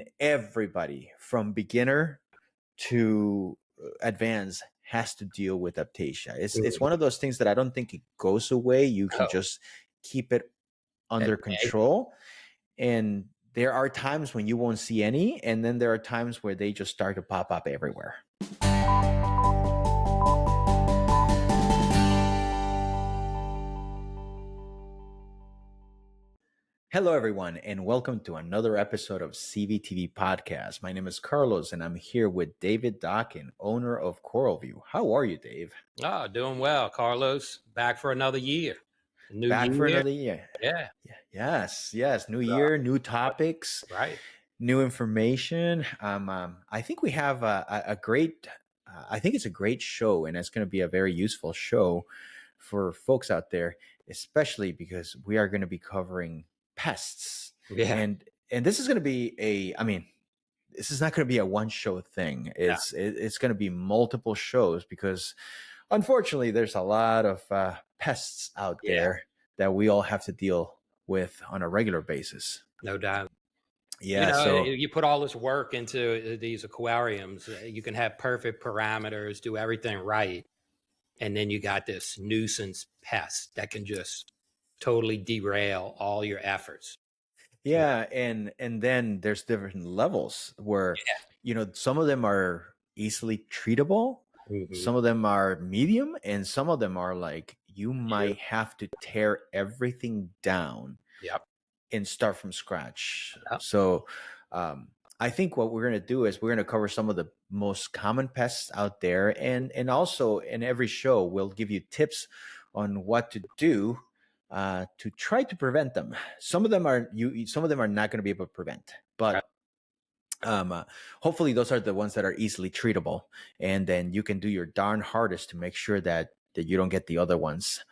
And everybody from beginner to advanced has to deal with Aiptasia. It's one of those things that I don't think it goes away. You can just keep it under control. And there are times when you won't see any, and then there are times where they just start to pop up everywhere. Hello, everyone, and welcome to another episode of CVtv Podcast. My name is Carlos, and I'm here with David Chacon, owner of CoralVue. How are you, Dave? Oh, doing well, Carlos. Back for another year. For another year. Yeah. Yes. New year, new topics, right? New information. I think we have a great. I think it's a great show, and it's going to be a very useful show for folks out there, especially because we are going to be covering pests. Yeah. And this is going to be this is not going to be a one show thing. It's going to be multiple shows because unfortunately there's a lot of pests out there that we all have to deal with on a regular basis. No doubt. Yeah. So you put all this work into these aquariums, you can have perfect parameters, do everything right. And then you got this nuisance pest that can just totally derail all your efforts. Yeah, and then there's different levels where some of them are easily treatable, some of them are medium, and some of them are like you might have to tear everything down and start from scratch. So I think what we're going to do is we're going to cover some of the most common pests out there, and also in every show we'll give you tips on what to do to try to prevent them. Some of them are not going to be able to prevent, but hopefully those are the ones that are easily treatable, and then you can do your darn hardest to make sure that you don't get the other ones.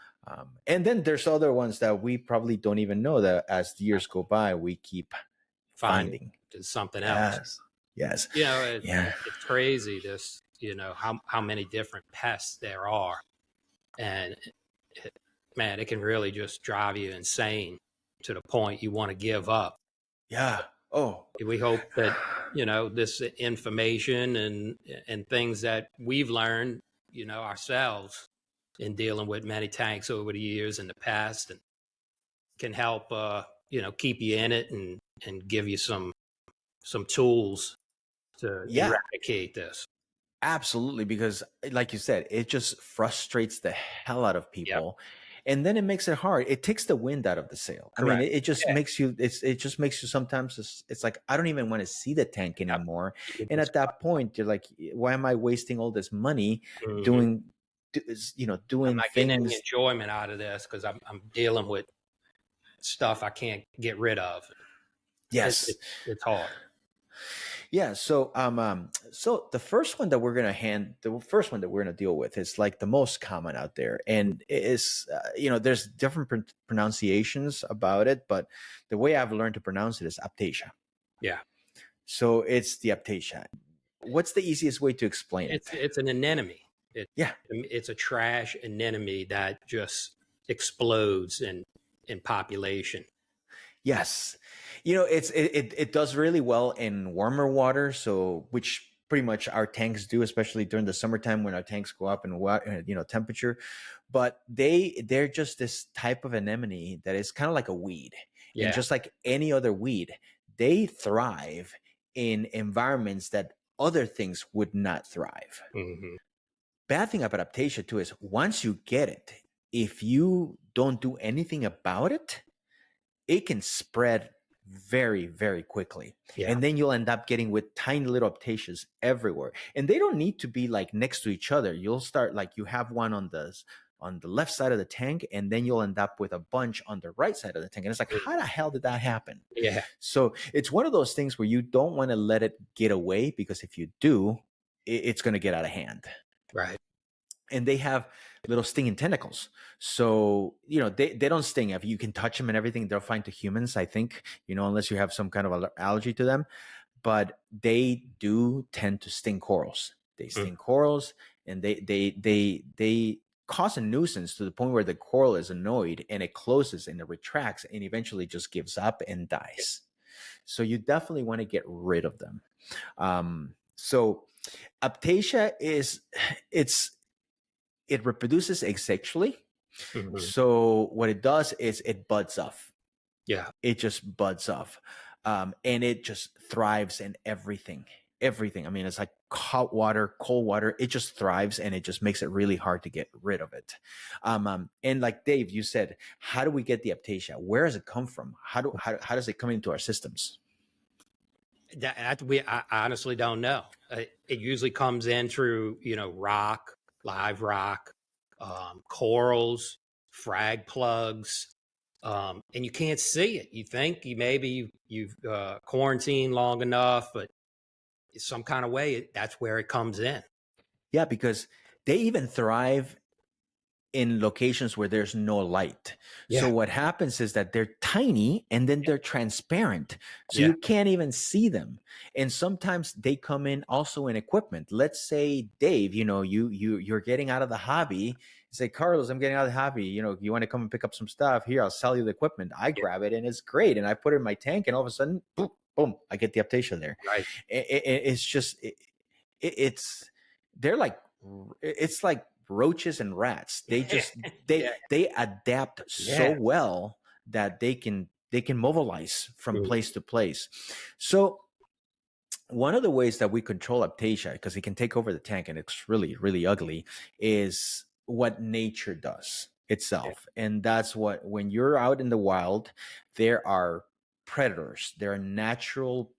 And then there's other ones that we probably don't even know that as the years go by, we keep finding something else. Yes. It's crazy this, how many different pests there are. And man, it can really just drive you insane to the point you want to give up. Yeah. Oh, we hope that, this information and things that we've learned, ourselves in dealing with many tanks over the years in the past and can help, keep you in it and give you some tools to eradicate this. Absolutely, because like you said, it just frustrates the hell out of people. And then it makes it hard. It takes the wind out of the sail. Correct. I mean, it just makes you, it just makes you sometimes, it's like, I don't even want to see the tank anymore. And at that point, you're like, why am I wasting all this money doing I'm not things? getting any enjoyment out of this because I'm dealing with stuff I can't get rid of. Yes. It's hard. Yeah. So, so the first one that we're gonna deal with is like the most common out there, and it is, there's different pronunciations about it, but the way I've learned to pronounce it is Aiptasia. Yeah. So it's the Aiptasia. What's the easiest way to explain it? It's an anemone. It's a trash anemone that just explodes in population. Yes. It does really well in warmer water, so which pretty much our tanks do, especially during the summertime when our tanks go up in temperature. But they're just this type of anemone that is kind of like a weed. Yeah. And just like any other weed, they thrive in environments that other things would not thrive. Mm-hmm. Bad thing about Aiptasia too is once you get it, if you don't do anything about it, it can spread very, very quickly. Yeah. And then you'll end up getting with tiny little Aiptasias everywhere. And they don't need to be like next to each other. You'll start like you have one on the left side of the tank, and then you'll end up with a bunch on the right side of the tank. And it's like, how the hell did that happen? Yeah. So it's one of those things where you don't want to let it get away, because if you do, it's going to get out of hand. Right. And they have little stinging tentacles. So, they don't sting. If you can touch them and everything, they're fine to humans, I think, unless you have some kind of allergy to them. But they do tend to sting corals. They sting corals, and they cause a nuisance to the point where the coral is annoyed and it closes and it retracts and eventually just gives up and dies. So you definitely want to get rid of them. So Aiptasia it reproduces asexually. So what it does is it buds off. Yeah. It just buds off. And it just thrives in everything. Everything. I mean, it's like hot water, cold water. It just thrives, and it just makes it really hard to get rid of it. And like Dave, you said, how do we get the Aiptasia? Where does it come from? How does it come into our systems? I honestly don't know. It usually comes in through, rock, live rock, corals, frag plugs, and you can't see it. You think you've quarantined long enough, but some kind of way that's where it comes in. Yeah, because they even thrive in locations where there's no light. Yeah. So what happens is that they're tiny and then they're transparent. So you can't even see them. And sometimes they come in also in equipment. Let's say, Dave, you're getting out of the hobby. You say, Carlos, I'm getting out of the hobby. You want to come and pick up some stuff here? I'll sell you the equipment. I grab it and it's great. And I put it in my tank, and all of a sudden, boom, boom, I get the Aiptasia there. Right. It's just, they're like, it's like roaches and rats. They just they adapt so well that they can mobilize from place to place. So one of the ways that we control Aiptasia, because it can take over the tank and it's really, really ugly, is what nature does itself. And that's what, when you're out in the wild, there are predators, there are natural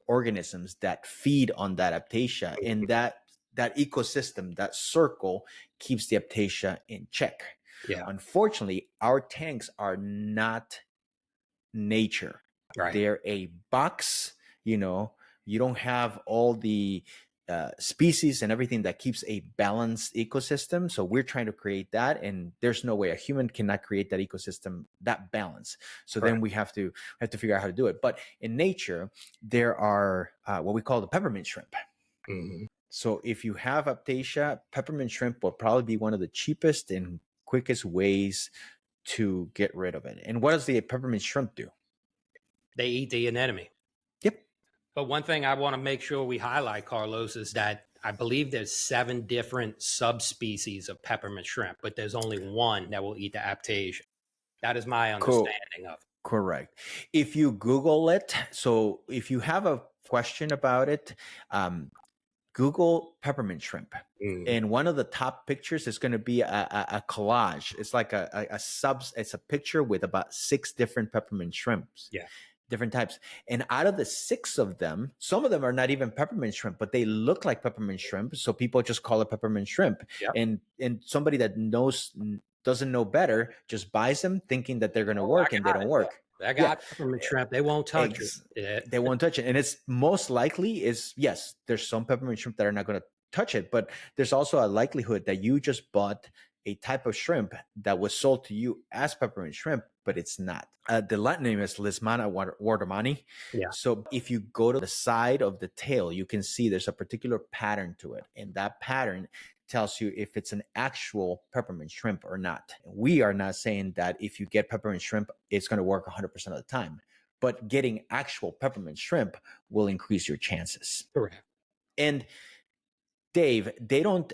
organisms that feed on that Aiptasia, and that ecosystem, that circle, keeps the Aiptasia in check. Unfortunately, our tanks are not nature. Right. They're a box. You don't have all the species and everything that keeps a balanced ecosystem. So we're trying to create that, and there's no way a human cannot create that ecosystem, that balance. So then we have to figure out how to do it. But in nature, there are what we call the peppermint shrimp. So if you have Aiptasia, peppermint shrimp will probably be one of the cheapest and quickest ways to get rid of it. And what does the peppermint shrimp do? They eat the anemone. Yep. But one thing I want to make sure we highlight, Carlos, is that I believe there's 7 different subspecies of peppermint shrimp, but there's only one that will eat the Aiptasia. That is my understanding of it. Correct. If you Google it, so if you have a question about it, Google peppermint shrimp. And one of the top pictures is going to be a collage. It's like it's a picture with about 6 different peppermint shrimps. Different types. And out of the 6 of them, some of them are not even peppermint shrimp, but they look like peppermint shrimp. So people just call it peppermint shrimp. And somebody that doesn't know better just buys them thinking that they're going to work, and they don't work. I got peppermint shrimp. They won't touch it. They won't touch it. And it's most likely yes, there's some peppermint shrimp that are not going to touch it, but there's also a likelihood that you just bought a type of shrimp that was sold to you as peppermint shrimp, but it's not. The Latin name is Lysmata wurdemanni. So if you go to the side of the tail, you can see there's a particular pattern to it. And that pattern tells you if it's an actual peppermint shrimp or not. We are not saying that if you get peppermint shrimp, it's going to work 100% of the time, but getting actual peppermint shrimp will increase your chances. Correct. And Dave, they don't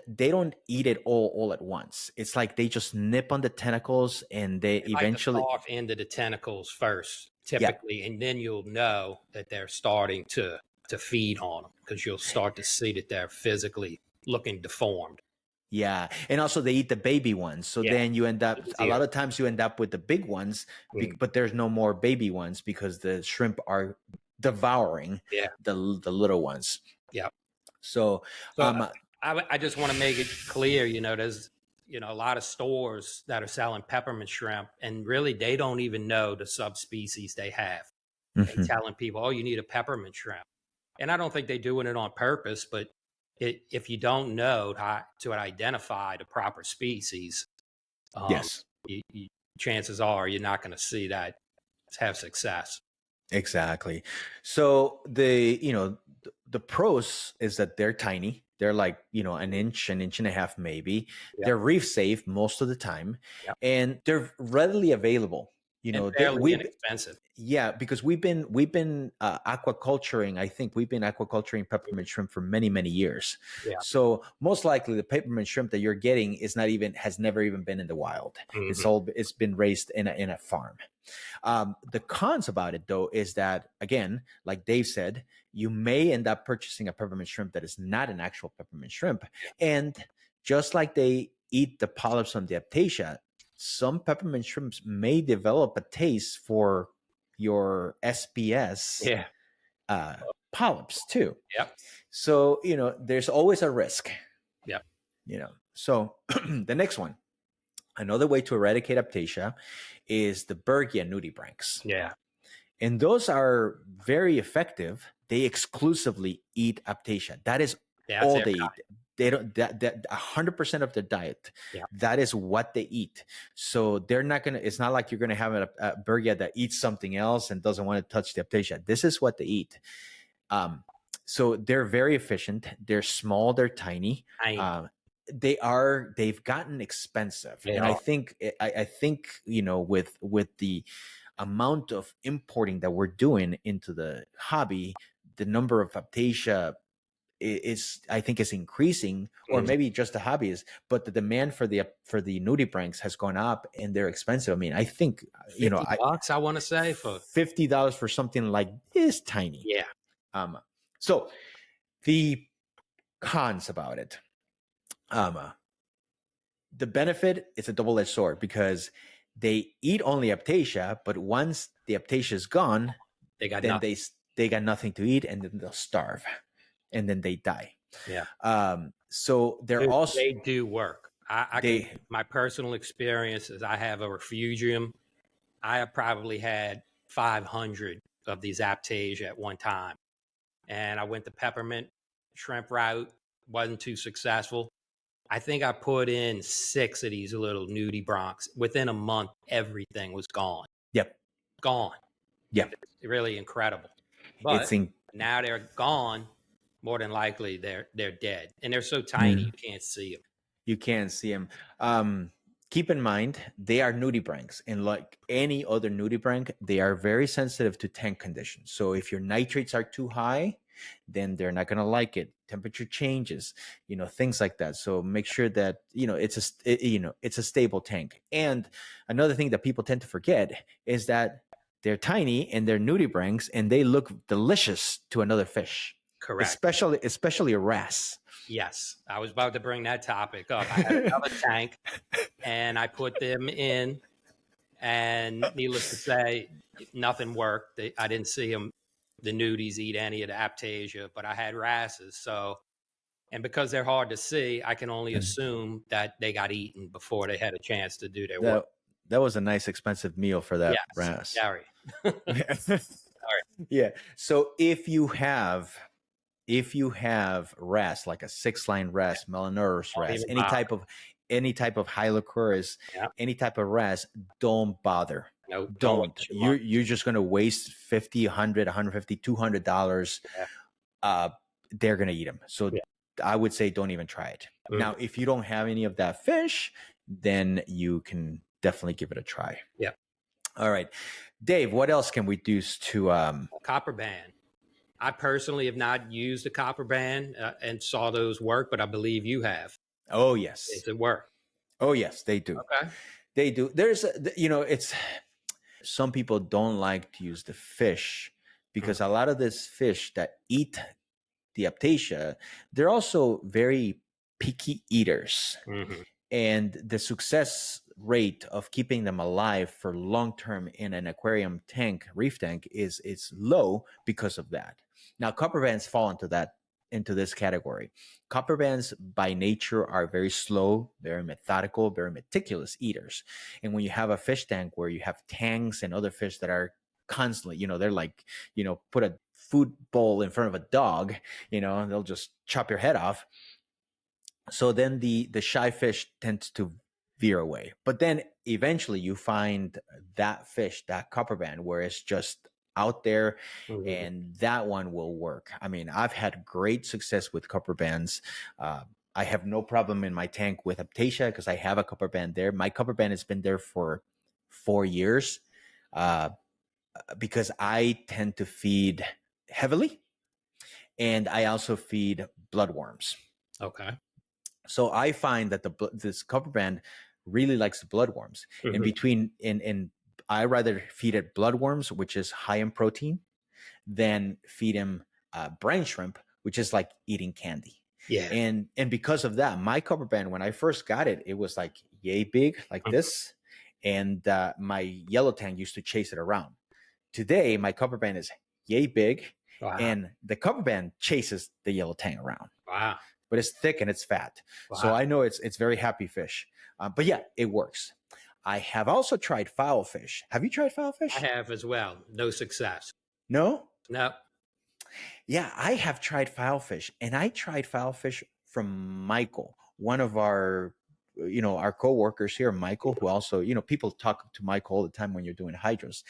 eat it all at once. It's like they just nip on the tentacles, and they eventually like the soft end of the tentacles first, typically, and then you'll know that they're starting to feed on them, because you'll start to see that they're physically looking deformed. Yeah. And also they eat the baby ones. So then you end up, a lot of times you end up with the big ones, but there's no more baby ones because the shrimp are devouring the little ones. Yeah. So I just want to make it clear, there's, a lot of stores that are selling peppermint shrimp, and really they don't even know the subspecies they have. They're telling people, oh, you need a peppermint shrimp. And I don't think they're doing it on purpose, but if you don't know how to identify the proper species, chances are you're not going to see that have success. Exactly. So the pros is that they're tiny. They're like, an inch and a half, maybe. They're reef safe most of the time, and they're readily available. You And know, fairly inexpensive. yeah, because we've been aquaculturing. I think we've been aquaculturing peppermint shrimp for many, many years. Yeah. So most likely the peppermint shrimp that you're getting has never even been in the wild. It's been raised in a farm. The cons about it, though, is that, again, like Dave said, you may end up purchasing a peppermint shrimp that is not an actual peppermint shrimp. And just like they eat the polyps on the Aiptasia, some peppermint shrimps may develop a taste for your SPS polyps too. Yep. So, there's always a risk. Yep. So the next one, another way to eradicate Aiptasia is the Berghia Nudibranchs. Yeah. And those are very effective. They exclusively eat Aiptasia. That is all they eat. They don't, that 100% of their diet, that is what they eat. So they're not going to, it's not like you're going to have a Berghia that eats something else and doesn't want to touch the Aiptasia. This is what they eat. So they're very efficient. They're small. They're tiny. They've gotten expensive. And I think, with the amount of importing that we're doing into the hobby, the number of Aiptasia I think is increasing, or maybe just the hobbies, but the demand for the nudibranchs has gone up and they're expensive. I mean, I think, $50, I want to say, for $50 for something like this tiny. Yeah. So the cons about it, the benefit is a double-edged sword because they eat only Aiptasia, but once the Aiptasia is gone, they got nothing to eat, and then they'll starve. And then they die. Yeah. So they do work. My personal experience is I have a refugium. I have probably had 500 of these Aiptasia at one time. And I went the peppermint shrimp route, wasn't too successful. I think I put in 6 of these little nudibranchs. Within a month, everything was gone. Yep. Gone. Yep. It's really incredible. But now they're gone. More than likely, they're dead, and they're so tiny you can't see them. You can't see them. Keep in mind, they are nudibranchs, and like any other nudibranch, they are very sensitive to tank conditions. So if your nitrates are too high, then they're not going to like it. Temperature changes, things like that. So make sure that it's a stable tank. And another thing that people tend to forget is that they're tiny and they're nudibranchs, and they look delicious to another fish. Correct. Especially a wrasse. Yes. I was about to bring that topic up. I had another tank and I put them in, and needless to say, nothing worked. I didn't see the nudies eat any of the Aiptasia, but I had wrasses. So, and because they're hard to see, I can only assume that they got eaten before they had a chance to do their work. That was a nice expensive meal for that wrasse. Sorry. Yeah. So if you have wrasse, like a 6-line wrasse, melanoris wrasse, any type of Hylochorus, any type of wrasse, don't bother. No, don't. You're just going to waste $50, $100, $150, $200. They're going to eat them. So I would say don't even try it. Now, if you don't have any of that fish, then you can definitely give it a try. Yeah. All right. Dave, what else can we do to Copperband? I personally have not used the Copperband and saw those work, but I believe you have. Oh, yes. Does it work? Oh, yes, they do. Okay. They do. There's, it's some people don't like to use the fish because a lot of this fish that eat the Aiptasia, they're also very picky eaters. And the success rate of keeping them alive for long term in an aquarium tank, reef tank, is low because of that. Now, copperbands fall into this category. Copperbands by nature are very slow, very methodical, very meticulous eaters. And when you have a fish tank where you have tanks and other fish that are constantly, they're like, put a food bowl in front of a dog, they'll just chop your head off. So then the shy fish tends to veer away. But then eventually you find that fish, that copperband, where it's just out there, and that one will work. I mean, I've had great success with copperbands. I have no problem in my tank with Aiptasia because I have a copperband there. My copperband has been there for 4 years. because I tend to feed heavily, and I also feed bloodworms. Okay. So I find that this Copperband really likes the bloodworms. And I rather feed it bloodworms, which is high in protein, than feed him brine shrimp, which is like eating candy. Yeah. And because of that, my Copperband, when I first got it, it was like yay big, like this. And my yellow tang used to chase it around. Today, my Copperband is yay big, Wow. and the Copperband chases the yellow tang around. Wow. But it's thick and it's fat. Wow. So I know it's very happy fish. But yeah, it works. I have also tried Filefish. Have you tried Filefish? I have as well. No success. No? No. Yeah, I have tried Filefish, and I tried Filefish from Michael, one of our coworkers here, Michael, who also, people talk to Michael all the time when you're doing hydros.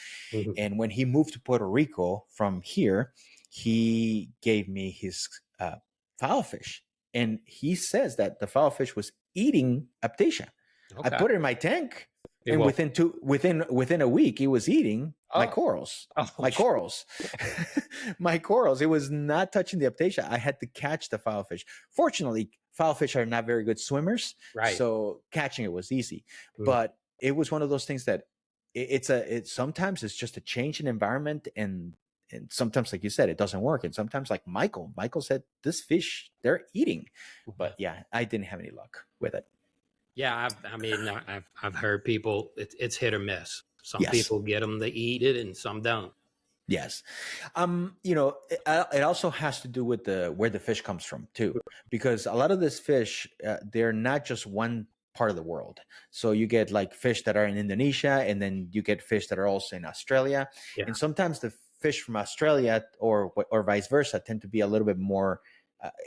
And when he moved to Puerto Rico from here, he gave me his Filefish. And he says that the Filefish was eating Aiptasia. Okay. I put it in my tank, and within a week, it was eating my corals. My corals. My corals. It was not touching the Aiptasia. I had to catch the Filefish. Fortunately, Filefish are not very good swimmers, right? So catching it was easy. But it was one of those things that sometimes it's just a change in environment, and sometimes, like you said, it doesn't work. And sometimes, like Michael said, this fish, they're eating. But yeah, I didn't have any luck with it. Yeah, I've heard people, it's hit or miss. Some people get them to eat it, and some don't. Yes. It also has to do with where the fish comes from too, because a lot of this fish, they're not just one part of the world. So you get like fish that are in Indonesia, and then you get fish that are also in Australia. Yeah. And sometimes the fish from Australia or vice versa tend to be a little bit more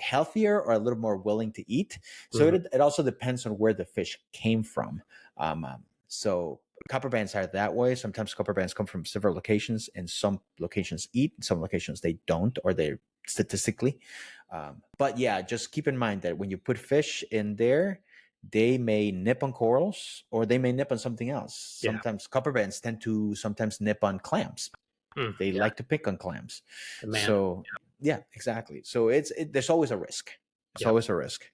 healthier or a little more willing to eat. So it also depends on where the fish came from. So Copperbands are that way. Sometimes Copperbands come from several locations, and some locations eat, some locations they don't, or they're statistically. But yeah, just keep in mind that when you put fish in there, they may nip on corals, or they may nip on something else. Yeah. Sometimes Copperbands tend to sometimes nip on clams. They like to pick on clams. So yeah, exactly. So there's always a risk. There's always a risk.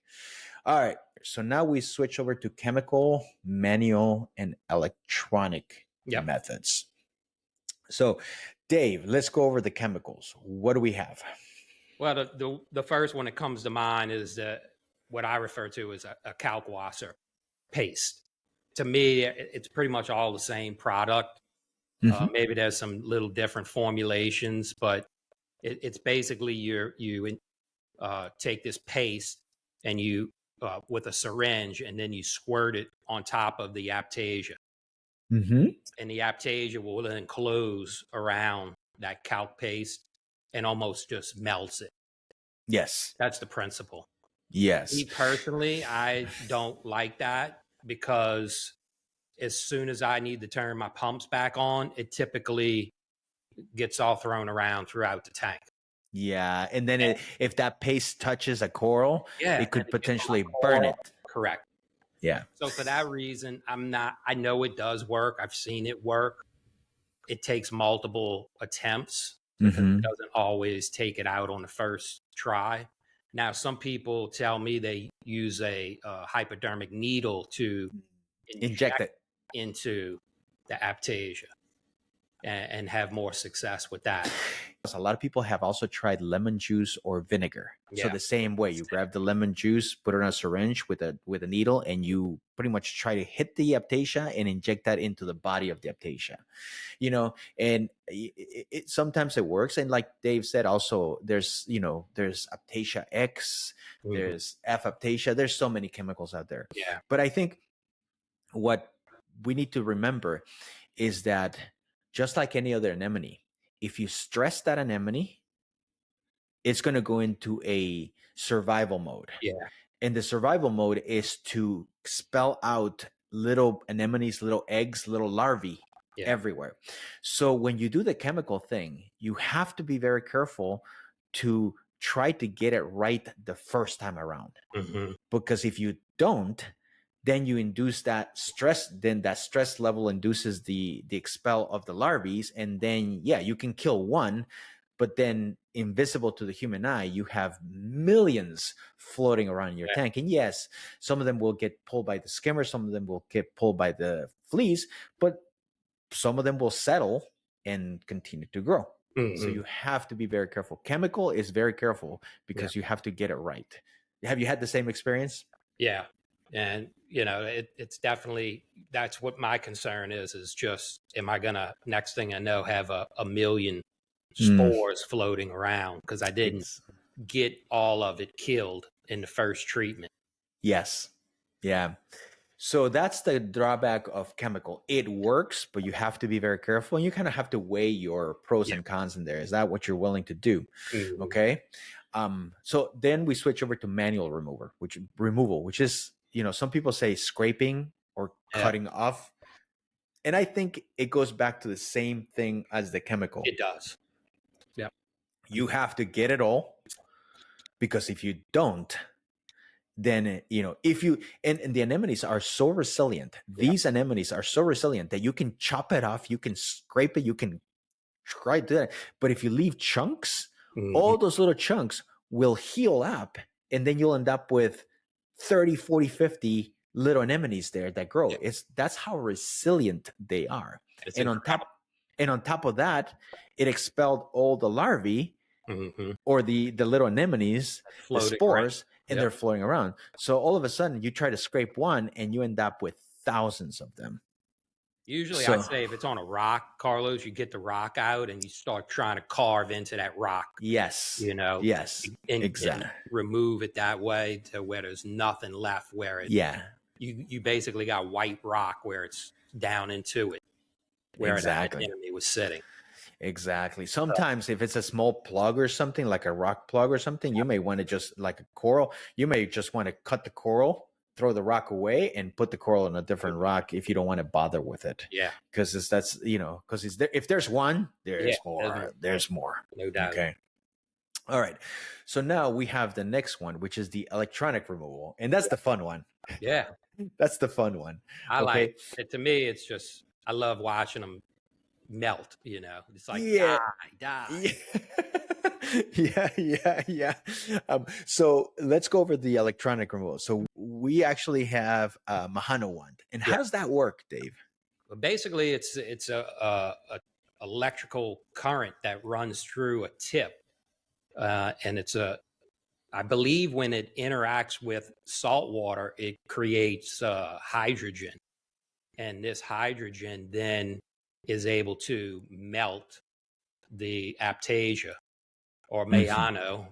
All right. So now we switch over to chemical, manual, and electronic methods. So Dave, let's go over the chemicals. What do we have? Well, the first one that comes to mind is what I refer to as a kalkwasser paste. To me, it's pretty much all the same product. Maybe there's some little different formulations, but it's basically you take this paste and you with a syringe, and then you squirt it on top of the Aiptasia. And the Aiptasia will then close around that calc paste and almost just melts it. Yes. That's the principle. Yes. Me personally, I don't like that, because as soon as I need to turn my pumps back on, it typically gets all thrown around throughout the tank. Yeah. And then if that paste touches a coral, it could potentially burn it. Correct. Yeah. So for that reason, I know it does work. I've seen it work. It takes multiple attempts. It doesn't always take it out on the first try. Now, some people tell me they use a hypodermic needle to inject it into the Aiptasia and have more success with that. A lot of people have also tried lemon juice or vinegar. So the same way, you grab the lemon juice, put it on a syringe with a needle, and you pretty much try to hit the Aiptasia and inject that into the body of the Aiptasia. And sometimes it works. And like Dave said, also there's Aiptasia X, there's F Aiptasia. There's so many chemicals out there. Yeah. But I think what we need to remember is that just like any other anemone, if you stress that anemone, it's going to go into a survival mode. Yeah. And the survival mode is to expel out little anemones, little eggs, little larvae everywhere. So when you do the chemical thing, you have to be very careful to try to get it right the first time around. Because if you don't, then you induce that stress, then that stress level induces the expel of the larvae, and then you can kill one, but then invisible to the human eye, you have millions floating around in your tank. And yes, some of them will get pulled by the skimmer, some of them will get pulled by the fleas, but some of them will settle and continue to grow. So you have to be very careful. Chemical is very careful because you have to get it right. Have you had the same experience? Yeah. And, it's definitely, that's what my concern is just, am I going to, next thing I know, have a million spores floating around because I didn't get all of it killed in the first treatment. Yes. Yeah. So that's the drawback of chemical. It works, but you have to be very careful, and you kind of have to weigh your pros and cons in there. Is that what you're willing to do? Okay. So then we switch over to manual removal, which is, some people say scraping or cutting off. And I think it goes back to the same thing as the chemical. It does. Yeah. You have to get it all, because if you don't, then, if you, and the anemones are so resilient. These anemones are so resilient that you can chop it off, you can scrape it, you can try to do that. But if you leave chunks, all those little chunks will heal up, and then you'll end up with 30, 40, 50 little anemones there that grow. That's how resilient they are. And on top of that, it expelled all the larvae or the little anemones, the spores, and they're floating around. So all of a sudden you try to scrape one and you end up with thousands of them. Usually I'd say if it's on a rock, Carlos, you get the rock out and you start trying to carve into that rock. Yes. Yes. Exactly. And remove it that way to where there's nothing left, where it, you basically got white rock where it's down into it, where that enemy was sitting. Exactly. Sometimes if it's a small plug or something, like a rock plug or something, you may want to just, like a coral, you may just want to cut the coral, throw the rock away, and put the coral on a different rock if you don't want to bother with it. Yeah. Because if there's one, there's more. There's more. No doubt. Okay. All right. So now we have the next one, which is the electronic removal. And that's the fun one. Yeah. That's the fun one. I like it. To me, it's just, I love watching them melt, it's like die. Yeah. So let's go over the electronic removal. So we actually have MajanoWand. And how does that work, Dave? Well, basically it's a electrical current that runs through a tip, and I believe when it interacts with salt water, it creates hydrogen, and this hydrogen then is able to melt the Aiptasia or Majano.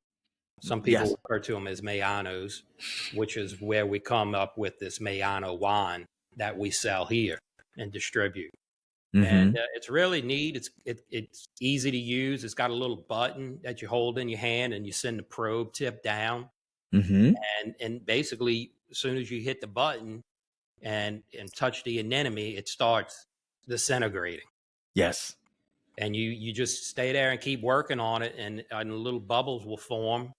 Some people refer to them as Majanos, which is where we come up with this MajanoWand that we sell here and distribute. And it's really neat. It's easy to use. It's got a little button that you hold in your hand, and you send the probe tip down. And basically, as soon as you hit the button and touch the anemone, it starts disintegrating. Yes. And you just stay there and keep working on it, and little bubbles will form,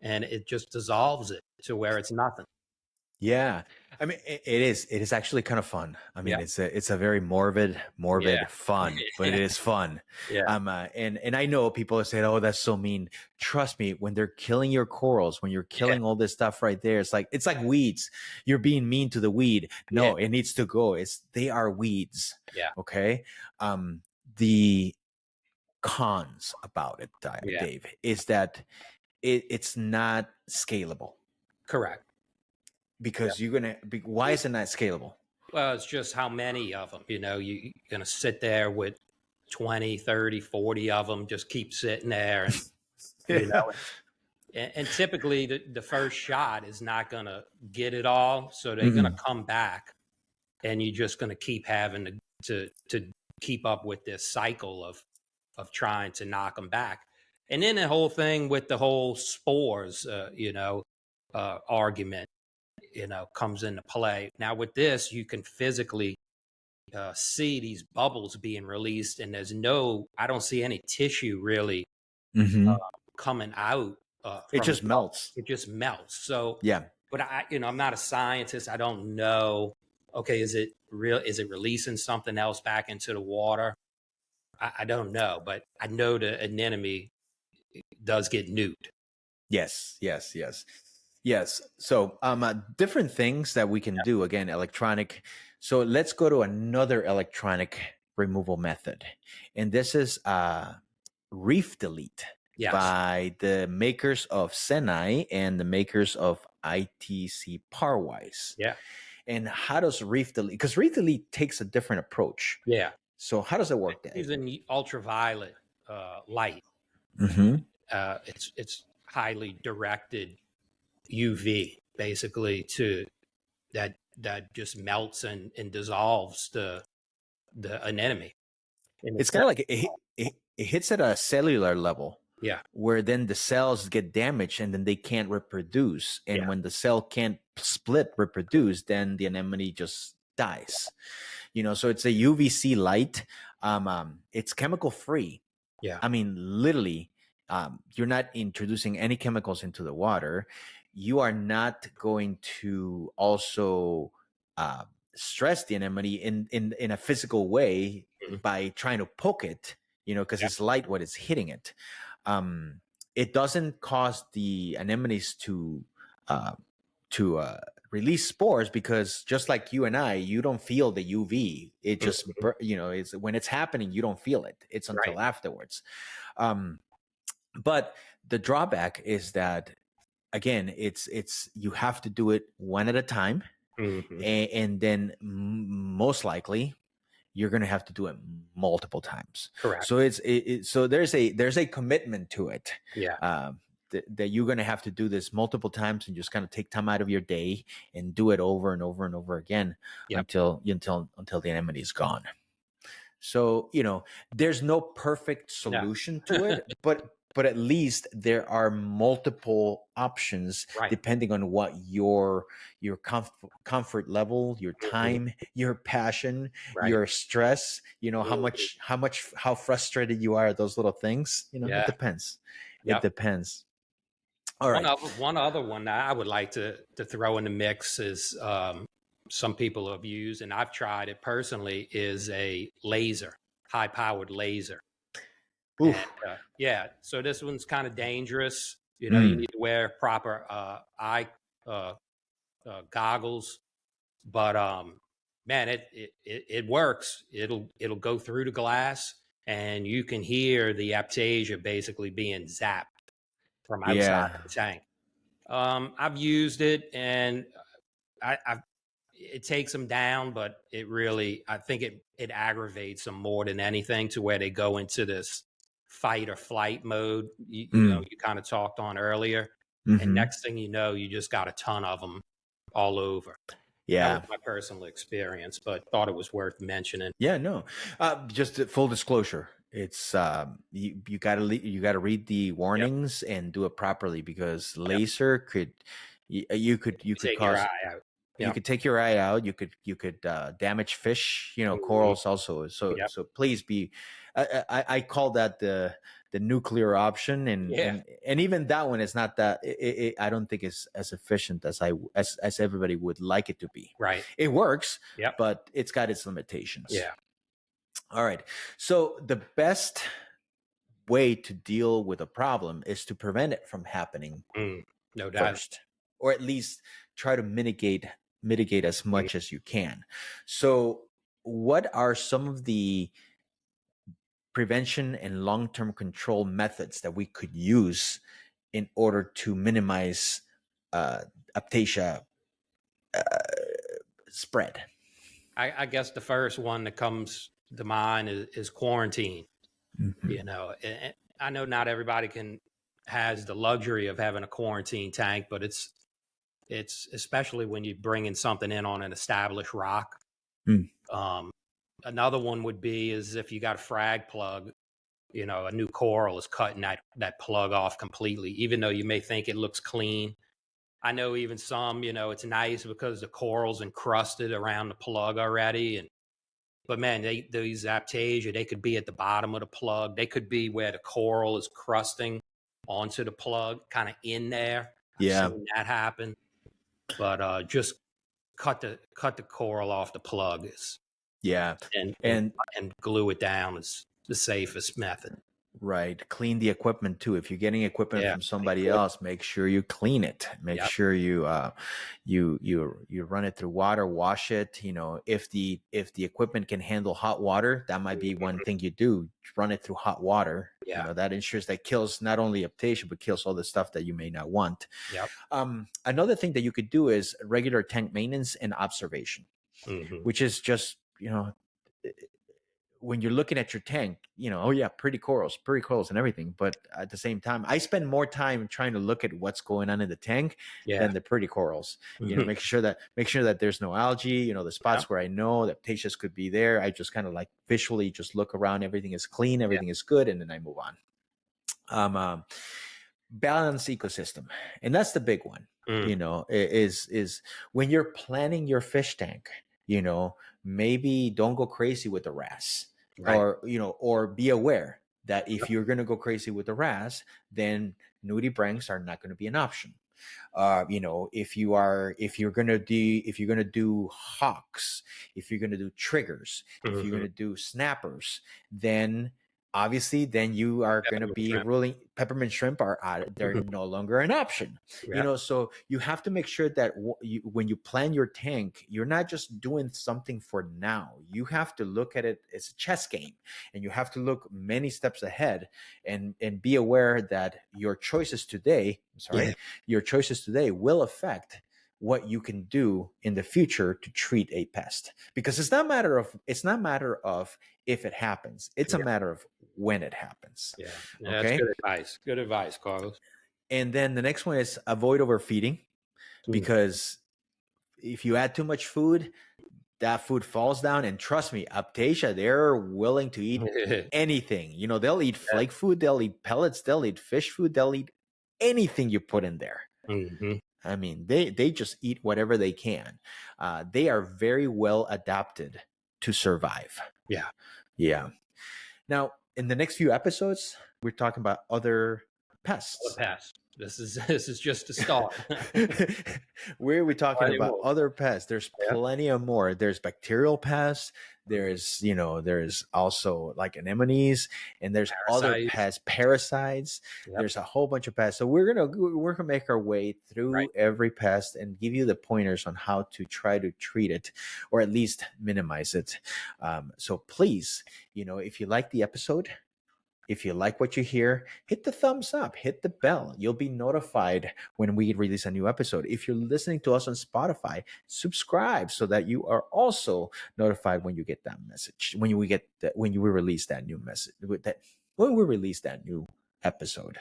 and it just dissolves it to where it's nothing. Yeah. I mean, it is actually kind of fun. I mean, it's a very morbid fun, but it is fun. And I know people say, oh, that's so mean. Trust me, when they're killing your corals, when you're killing all this stuff right there, it's like weeds. You're being mean to the weed. No, it needs to go. They are weeds. Yeah. Okay. The cons about it, Dave, is that it's not scalable. Correct. Because why is it not scalable? Well, it's just how many of them, you're going to sit there with 20, 30, 40 of them, just keep sitting there. And, and typically the first shot is not going to get it all. So they're going to come back, and you're just going to keep having to keep up with this cycle of trying to knock them back. And then the whole thing with the whole spores, argument, comes into play. Now with this, you can physically see these bubbles being released, and I don't see any tissue really coming out. It just melts. It just melts. So but I'm not a scientist. I don't know. Okay, is it real? Is it releasing something else back into the water? I don't know, but I know the anemone does get nuked. Yes. So, different things that we can do, again, electronic. So let's go to another electronic removal method. And this is ReefDelete by the makers of Senai and the makers of ITC Parwise. Yeah. And how does ReefDelete, because ReefDelete takes a different approach. Yeah. So how does it work then? It's an ultraviolet light. It's highly directed UV, basically, to that just melts and dissolves the anemone. It's kind of like it hits at a cellular level. Yeah. Where then the cells get damaged and then they can't reproduce. And when the cell can't reproduce, then the anemone just dies. So it's a UVC light. It's chemical free. Yeah. I mean, literally, you're not introducing any chemicals into the water. You are not going to also stress the anemone in a physical way by trying to poke it, because it's light what is hitting it. It doesn't cause the anemones to release spores, because just like you and I, you don't feel the UV. It just, it's when it's happening, you don't feel it. It's until afterwards. But the drawback is that, again, it's you have to do it one at a time, and then most likely you're going to have to do it multiple times. Correct. So so there's a commitment to it. Yeah. That you're going to have to do this multiple times and just kind of take time out of your day and do it over and over and over again until the anemone is gone. So, there's no perfect solution to it, but at least there are multiple options depending on what your comfort level, your time, your passion, your stress, how frustrated you are at those little things. It depends. It depends. All right. One other one that I would like to throw in the mix is some people have used, and I've tried it personally, is a laser, high-powered laser. And, so this one's kind of dangerous. You need to wear proper eye goggles, but man, it works. It'll go through the glass, and you can hear the Aiptasia basically being zapped from outside the tank. I've used it, and it takes them down, but I think it aggravates them more than anything, to where they go into this fight or flight mode. You kind of talked on earlier, and next thing you know, you just got a ton of them all over. That was my personal experience, but thought it was worth mentioning. Yeah, no, just full disclosure. It's you gotta read the warnings and do it properly, because laser could take cause your eye out. You could take your eye out. You could damage fish. Corals also. So please be. I call that the nuclear option, and even that one is not that. I don't think it's as efficient as as everybody would like it to be. Right. It works, but it's got its limitations. Yeah. All right. So the best way to deal with a problem is to prevent it from happening. No doubt. First, or at least try to mitigate as much as you can. So what are some of the prevention and long-term control methods that we could use in order to minimize Aiptasia spread? I guess the first one that comes to mind is quarantine. And I know not everybody has the luxury of having a quarantine tank, but it's especially when you're bringing something in on an established rock. Another one would be is if you got a frag plug, a new coral is cutting that plug off completely, even though you may think it looks clean. I know even some, it's nice because the coral's encrusted around the plug already. But man, these Aiptasia, they could be at the bottom of the plug. They could be where the coral is crusting onto the plug, kind of in there. I've seen that happen. but just cut the coral off the plug Yeah. and glue it down is the safest method. Right. Clean the equipment too. If you're getting equipment from somebody good. else, make sure you clean it. Make sure you run it through water, wash it. If the equipment can handle hot water, that might be one thing you do. Run it through hot water. Yeah. That ensures that kills not only Aiptasia, but kills all the stuff that you may not want. Yep. Another thing that you could do is regular tank maintenance and observation, which is just, when you're looking at your tank, oh yeah, pretty corals and everything. But at the same time, I spend more time trying to look at what's going on in the tank than the pretty corals. Make sure that there's no algae, the spots where I know that Aiptasias could be there. I just kind of like visually just look around. Everything is clean. Everything is good. And then I move on. Balanced ecosystem. And that's the big one, is when you're planning your fish tank, maybe don't go crazy with the wrasse. Right. Or be aware that if you're going to go crazy with the wrasse, then nudibranchs are not going to be an option. If you're going to do hawks, if you're going to do triggers, if you're going to do snappers, then obviously you are going to be ruling peppermint shrimp are out. They're no longer an option. So you have to make sure that when you plan your tank, you're not just doing something for now. You have to look at it as a chess game, and you have to look many steps ahead and be aware that your choices today will affect what you can do in the future to treat a pest, because it's not matter of if it happens. It's a matter of when it happens. That's good advice, Carlos. And then the next one is avoid overfeeding, because if you add too much food, that food falls down. And trust me, Aiptasia, they're willing to eat anything. They'll eat flake food, they'll eat pellets, they'll eat fish food, they'll eat anything you put in there. I mean, they just eat whatever they can. They are very well adapted to survive. Yeah. Now, in the next few episodes, we're talking about other pests. This is just a start. We're talking about other pests. There's plenty of more. There's bacterial pests. There's also like anemones, and there's other pests, parasites. There's a whole bunch of pests. So we're gonna make our way through every pest and give you the pointers on how to try to treat it, or at least minimize it. So please, if you like the episode, if you like what you hear, hit the thumbs up, hit the bell. You'll be notified when we release a new episode. If you're listening to us on Spotify, subscribe so that you are also notified when you get that message, when we release that new message, when we release that new episode.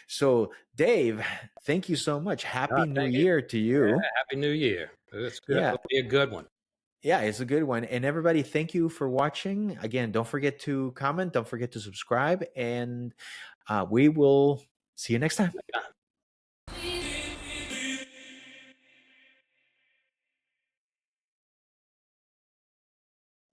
So, Dave, thank you so much. Happy New Year to you. Yeah, Happy New Year. It's good. It'll be a good one. Yeah, it's a good one. And everybody, thank you for watching. Again, don't forget to comment. Don't forget to subscribe. And we will see you next time.